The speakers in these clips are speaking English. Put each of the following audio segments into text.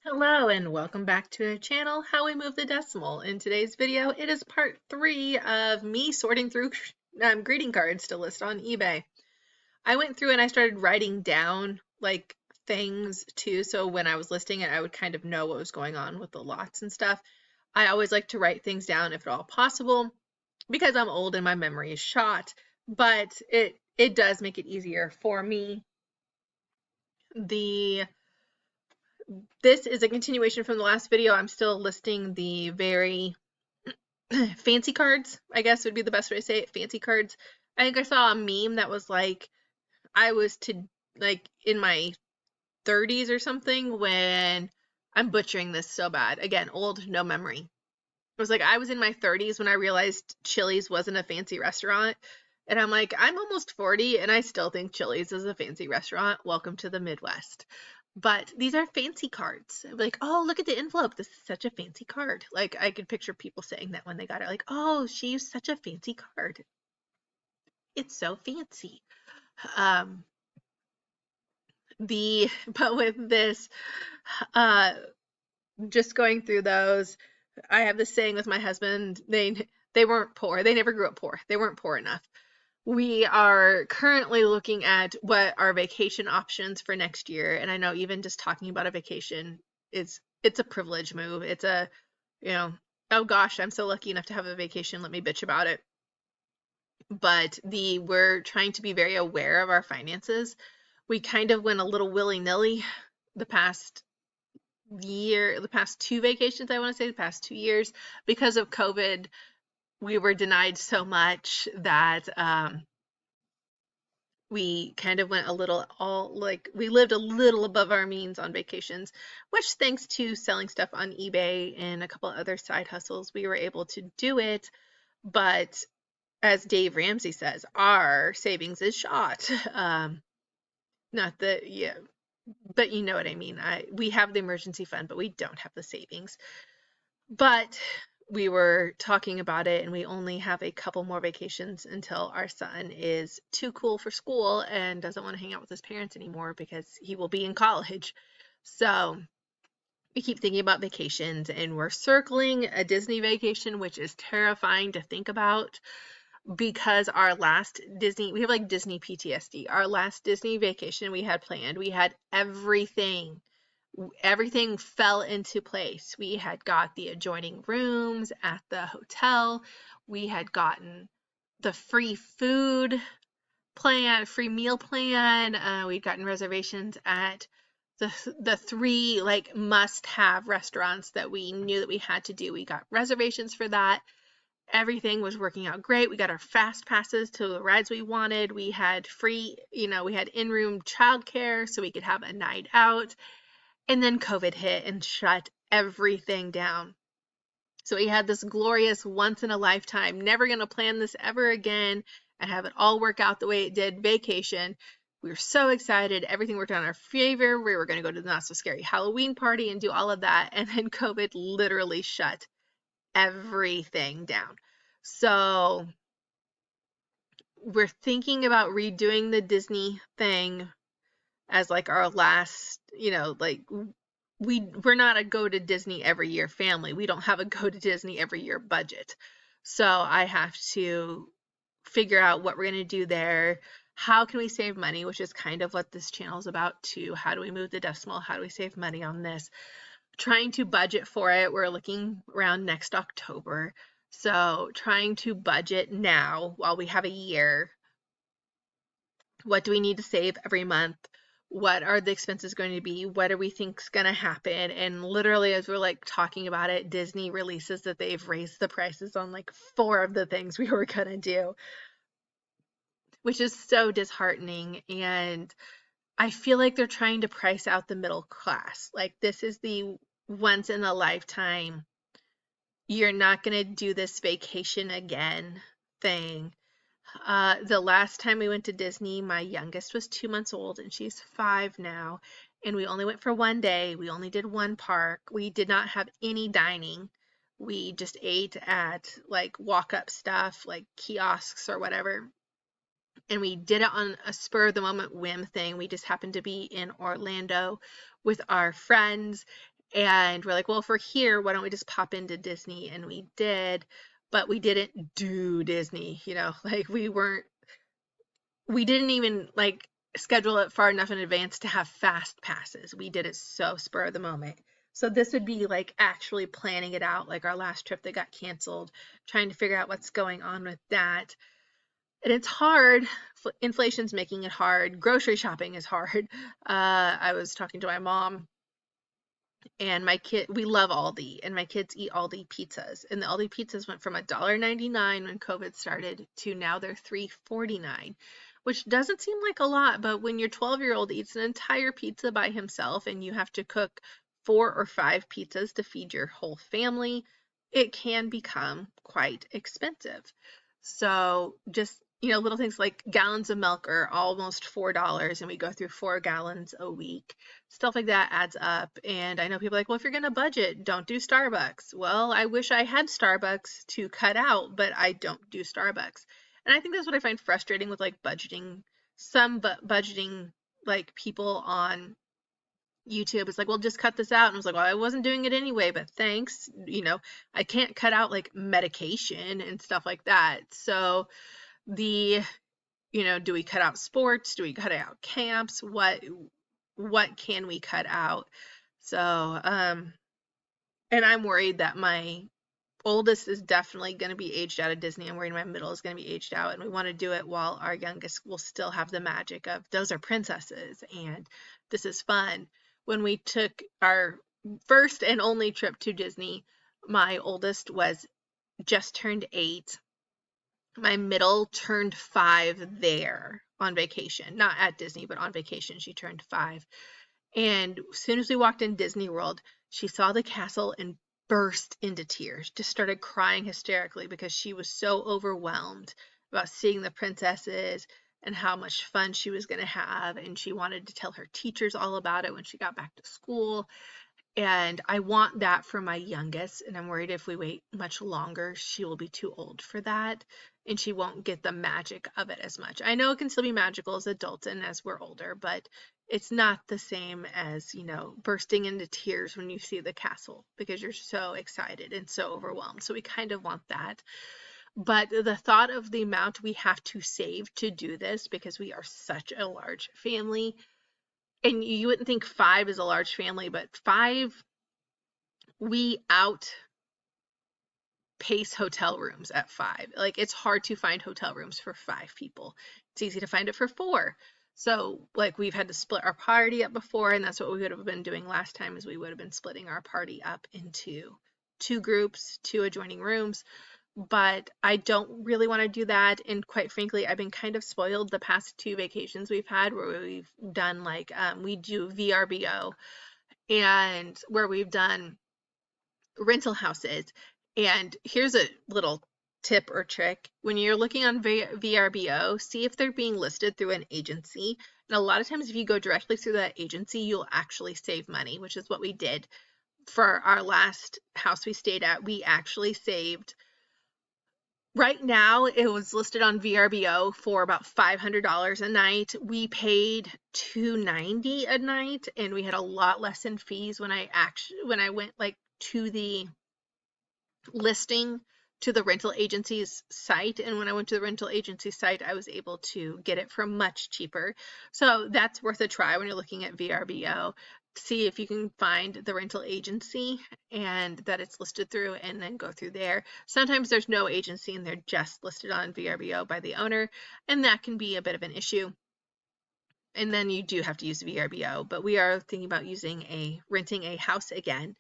Hello and welcome back to our channel, How We Move the Decimal. In today's video, it is part 3 of me sorting through greeting cards to list on eBay. I went through and I started writing down like things too, so when I was listing it, I would kind of know what was going on with the lots and stuff. I always like to write things down if at all possible because I'm old and my memory is shot, but it does make it easier for me. This is a continuation from the last video. I'm still listing the very fancy cards, I guess would be the best way to say it. Fancy cards. I think I saw a meme that was like, I was in my 30s or something when I'm butchering this so bad. Again, old, no memory. It was like I was in my 30s when I realized Chili's wasn't a fancy restaurant. And I'm like, I'm almost 40 and I still think Chili's is a fancy restaurant. Welcome to the Midwest. But these are fancy cards. Like, oh, look at the envelope. This is such a fancy card. Like, I could picture people saying that when they got it. Like, oh, she used such a fancy card. It's so fancy. Um, but with this, uh, just going through those, I have this saying with my husband. They weren't poor. They never grew up poor. They weren't poor enough. We are currently looking at what our vacation options for next year. And I know even just talking about a vacation it's a privilege move. It's a, you know, oh gosh, I'm so lucky enough to have a vacation. Let me bitch about it. But we're trying to be very aware of our finances. We kind of went a little willy-nilly the past the past two vacations, I want to say, the past 2 years. Because of COVID, we were denied so much that we kind of went a little we lived a little above our means on vacations, which thanks to selling stuff on eBay and a couple other side hustles, we were able to do it. But as Dave Ramsey says, our savings is shot. Not the, yeah, but you know what I mean. We have the emergency fund, but we don't have the savings. But we were talking about it, and we only have a couple more vacations until our son is too cool for school and doesn't want to hang out with his parents anymore because he will be in college. So we keep thinking about vacations, and we're circling a Disney vacation, which is terrifying to think about because our last Disney, we have like Disney PTSD. Our last Disney vacation we had planned, we had everything fell into place. We had got the adjoining rooms at the hotel. We had gotten the free food plan, free meal plan. We'd gotten reservations at the three like must-have restaurants that we knew that we had to do. We got reservations for that. Everything was working out great. We got our fast passes to the rides we wanted. We had free, we had in-room childcare so we could have a night out. And then COVID hit and shut everything down. So we had this glorious once in a lifetime, never going to plan this ever again and have it all work out the way it did vacation. We were so excited. Everything worked out in our favor. We were going to go to the Not So Scary Halloween party and do all of that. And then COVID literally shut everything down. So we're thinking about redoing the Disney thing as like our last, like we're not a go to Disney every year family. We don't have a go to Disney every year budget. So I have to figure out what we're going to do there. How can we save money, which is kind of what this channel is about too. How do we move the decimal? How do we save money on this? Trying to budget for it. We're looking around next October. So trying to budget now while we have a year. What do we need to save every month? What are the expenses going to be? What do we think is going to happen? And literally, as we're like talking about it, Disney releases that they've raised the prices on like 4 of the things we were going to do, which is so disheartening. And I feel like they're trying to price out the middle class. Like, this is the once in a lifetime, you're not going to do this vacation again thing. The last time we went to Disney, my youngest was 2 months old and she's 5 now. And we only went for one day. We only did one park. We did not have any dining. We just ate at like walk up stuff, like kiosks or whatever. And we did it on a spur of the moment whim thing. We just happened to be in Orlando with our friends And we're like, well, if we're here, why don't we just pop into Disney? And we did, but we didn't do Disney, like we didn't even like schedule it far enough in advance to have fast passes. We did it so spur of the moment. So this would be like actually planning it out, like our last trip that got canceled, trying to figure out what's going on with that. And it's hard. Inflation's making it hard. Grocery shopping is hard. I was talking to my mom, and we love Aldi, and my kids eat Aldi pizzas. And the Aldi pizzas went from $1.99 when COVID started to now they're $3.49, which doesn't seem like a lot, but when your 12-year-old eats an entire pizza by himself and you have to cook 4 or 5 pizzas to feed your whole family, it can become quite expensive. So just little things like gallons of milk are almost $4, and we go through 4 gallons a week. Stuff like that adds up. And I know people are like, well, if you're going to budget, don't do Starbucks. Well, I wish I had Starbucks to cut out, but I don't do Starbucks. And I think that's what I find frustrating with like budgeting. Some budgeting like people on YouTube is like, well, just cut this out. And I was like, well, I wasn't doing it anyway, but thanks. I can't cut out like medication and stuff like that. So do we cut out sports? Do we cut out camps? What can we cut out? So, and I'm worried that my oldest is definitely going to be aged out of Disney. I'm worried my middle is going to be aged out, and we want to do it while our youngest will still have the magic of those are princesses and this is fun. When we took our first and only trip to Disney, my oldest was just turned 8. My middle turned 5 there on vacation, not at Disney, but on vacation. She turned 5. And as soon as we walked in Disney World, she saw the castle and burst into tears, just started crying hysterically because she was so overwhelmed about seeing the princesses and how much fun she was going to have. And she wanted to tell her teachers all about it when she got back to school. And I want that for my youngest, and I'm worried if we wait much longer, she will be too old for that, and she won't get the magic of it as much. I know it can still be magical as adults and as we're older, but it's not the same as, bursting into tears when you see the castle because you're so excited and so overwhelmed. So we kind of want that. But the thought of the amount we have to save to do this, because we are such a large family, and you wouldn't think 5 is a large family, but 5, we outpace hotel rooms at 5. Like, it's hard to find hotel rooms for 5 people. It's easy to find it for 4. So, like, we've had to split our party up before, and that's what we would have been doing last time, is we would have been splitting our party up into 2 groups, 2 adjoining rooms. But I don't really want to do that. And quite frankly, I've been kind of spoiled the past 2 vacations we've had where we've done like, we do VRBO, and where we've done rental houses. And here's a little tip or trick. When you're looking on VRBO, see if they're being listed through an agency. And a lot of times if you go directly through that agency, you'll actually save money, which is what we did. For our last house we stayed at, we actually saved. Right now, it was listed on VRBO for about $500 a night. We paid $290 a night, and we had a lot less in fees when I went like to the listing to the rental agency's site. And when I went to the rental agency site, I was able to get it for much cheaper. So that's worth a try when you're looking at VRBO. See if you can find the rental agency and that it's listed through, and then go through there. Sometimes there's no agency and they're just listed on VRBO by the owner, and that can be a bit of an issue. And then you do have to use VRBO, but we are thinking about renting a house again.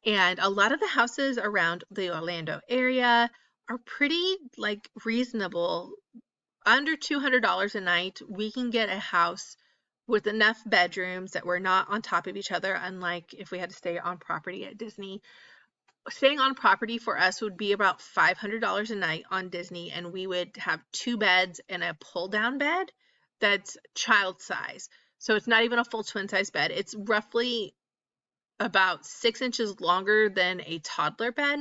And a lot of the houses around the Orlando area are pretty like reasonable. Under $200 a night, we can get a house with enough bedrooms that we're not on top of each other, unlike if we had to stay on property at Disney. Staying on property for us would be about $500 a night on Disney, and we would have 2 beds and a pull-down bed that's child size. So it's not even a full twin size bed. It's roughly about 6 inches longer than a toddler bed.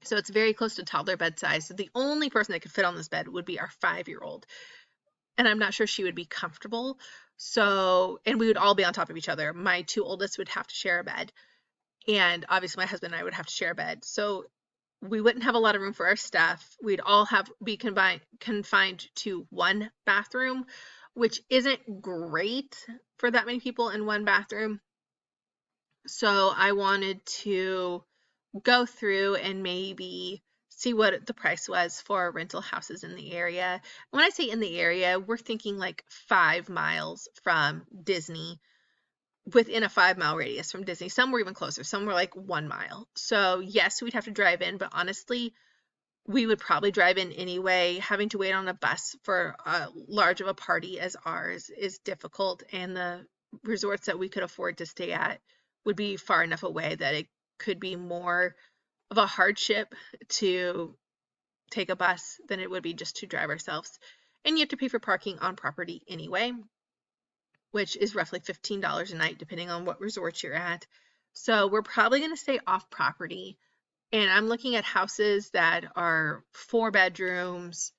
So it's very close to toddler bed size. So the only person that could fit on this bed would be our 5-year-old. And I'm not sure she would be comfortable. So, and we would all be on top of each other. My 2 oldest would have to share a bed. And obviously my husband and I would have to share a bed. So we wouldn't have a lot of room for our stuff. We'd all be confined to one bathroom, which isn't great for that many people in one bathroom. So I wanted to go through and maybe see what the price was for rental houses in the area. When I say in the area, we're thinking like 5 miles from Disney, within a 5 mile radius from Disney. Some were even closer, some were like 1 mile. So yes, we'd have to drive in, but honestly, we would probably drive in anyway. Having to wait on a bus for a large of a party as ours is difficult, and the resorts that we could afford to stay at would be far enough away that it could be more of a hardship to take a bus than it would be just to drive ourselves. And you have to pay for parking on property anyway, which is roughly $15 a night depending on what resort you're at. So we're probably going to stay off property. And I'm looking at houses that are 4 bedrooms,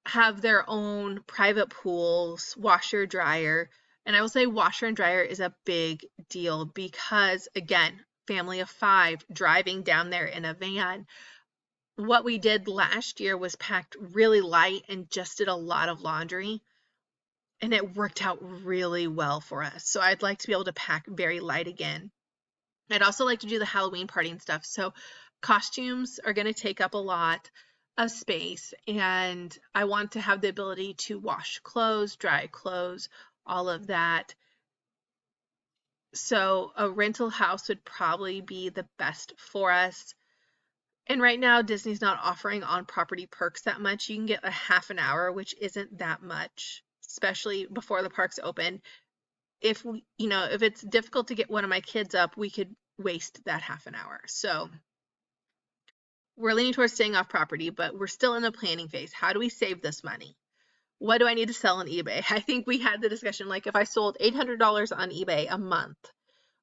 have their own private pools, washer, dryer. And I will say washer and dryer is a big deal because, again, family of 5 driving down there in a van. What we did last year was packed really light and just did a lot of laundry, and it worked out really well for us. So I'd like to be able to pack very light again. I'd also like to do the Halloween party and stuff. So costumes are going to take up a lot of space, and I want to have the ability to wash clothes, dry clothes, all of that. So a rental house would probably be the best for us. And right now, Disney's not offering on-property perks that much. You can get a half an hour, which isn't that much, especially before the parks open. If if it's difficult to get one of my kids up, we could waste that half an hour. So we're leaning towards staying off property, but we're still in the planning phase. How do we save this money? What do I need to sell on eBay? I think we had the discussion, like if I sold $800 on eBay a month,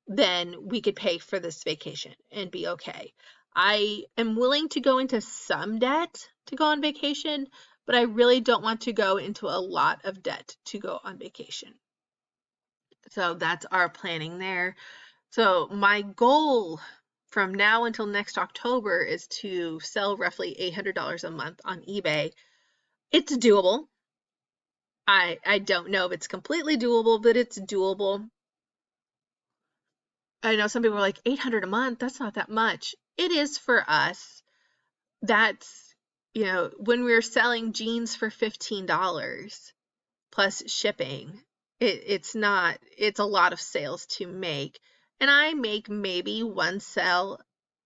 then we could pay for this vacation and be okay. I am willing to go into some debt to go on vacation, but I really don't want to go into a lot of debt to go on vacation. So that's our planning there. So my goal from now until next October is to sell roughly $800 a month on eBay. It's doable. I don't know if it's completely doable, but it's doable. I know some people are like, 800 a month, that's not that much. It is for us. That's, when we were selling jeans for $15 plus shipping, it's a lot of sales to make. And I make maybe one sale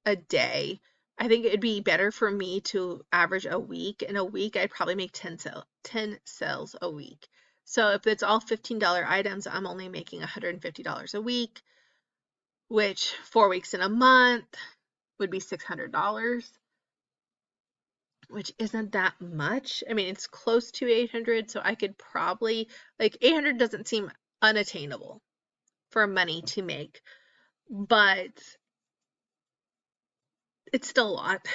a day. I think it'd be better for me to average a week. In a week, I'd probably make 10 sales a week. So if it's all $15 items, I'm only making $150 a week, which 4 weeks in a month would be $600, which isn't that much. I mean, it's close to 800, so I could probably, like, 800 doesn't seem unattainable for money to make, but it's still a lot.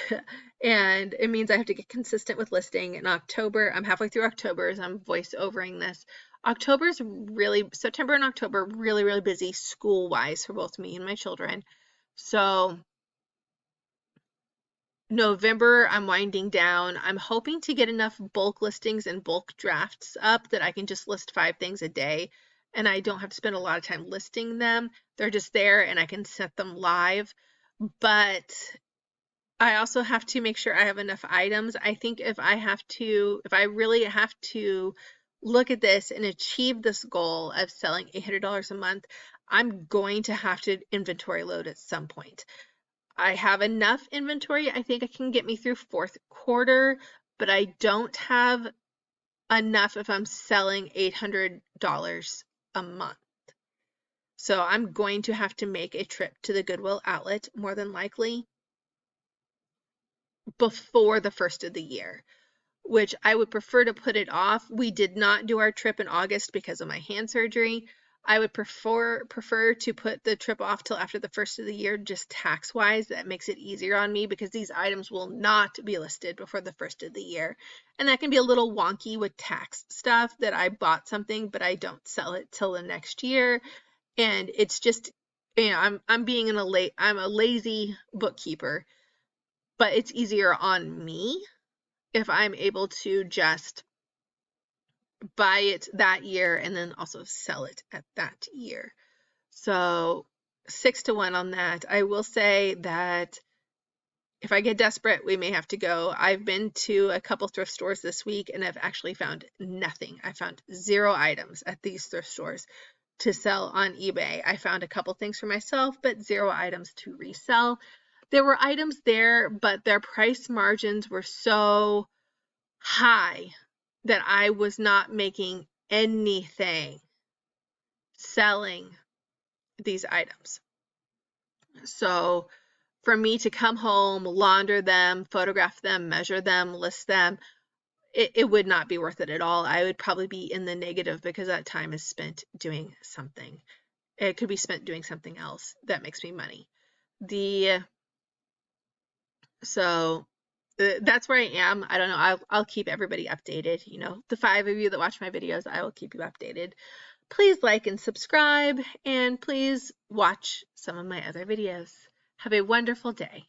And it means I have to get consistent with listing in October. I'm halfway through October as I'm voice-overing this. September and October, really, really busy school-wise for both me and my children. So November, I'm winding down. I'm hoping to get enough bulk listings and bulk drafts up that I can just list 5 things a day, and I don't have to spend a lot of time listing them. They're just there and I can set them live. But I also have to make sure I have enough items. I think if I really have to look at this and achieve this goal of selling $800 a month, I'm going to have to inventory load at some point. I have enough inventory. I think I can get me through 4th quarter, but I don't have enough if I'm selling $800 a month. So I'm going to have to make a trip to the Goodwill outlet, more than likely, before the first of the year, which I would prefer to put it off. We did not do our trip in August because of my hand surgery. I would prefer to put the trip off till after the first of the year, just tax-wise. That makes it easier on me because these items will not be listed before the first of the year. And that can be a little wonky with tax stuff, that I bought something but I don't sell it till the next year. And it's just I'm a lazy bookkeeper, but it's easier on me if I'm able to just buy it that year and then also sell it at that year. So 6-1 on that. I will say that if I get desperate, we may have to go. I've been to a couple thrift stores this week and I've actually found nothing. I found 0 items at these thrift stores to sell on eBay. I found a couple things for myself, but 0 items to resell. There were items there, but their price margins were so high that I was not making anything selling these items. So for me to come home, launder them, photograph them, measure them, list them, it would not be worth it at all. I would probably be in the negative because that time is spent doing something. It could be spent doing something else that makes me money. So that's where I am. I don't know. I'll keep everybody updated. You know, the 5 of you that watch my videos, I will keep you updated. Please like and subscribe, and please watch some of my other videos. Have a wonderful day.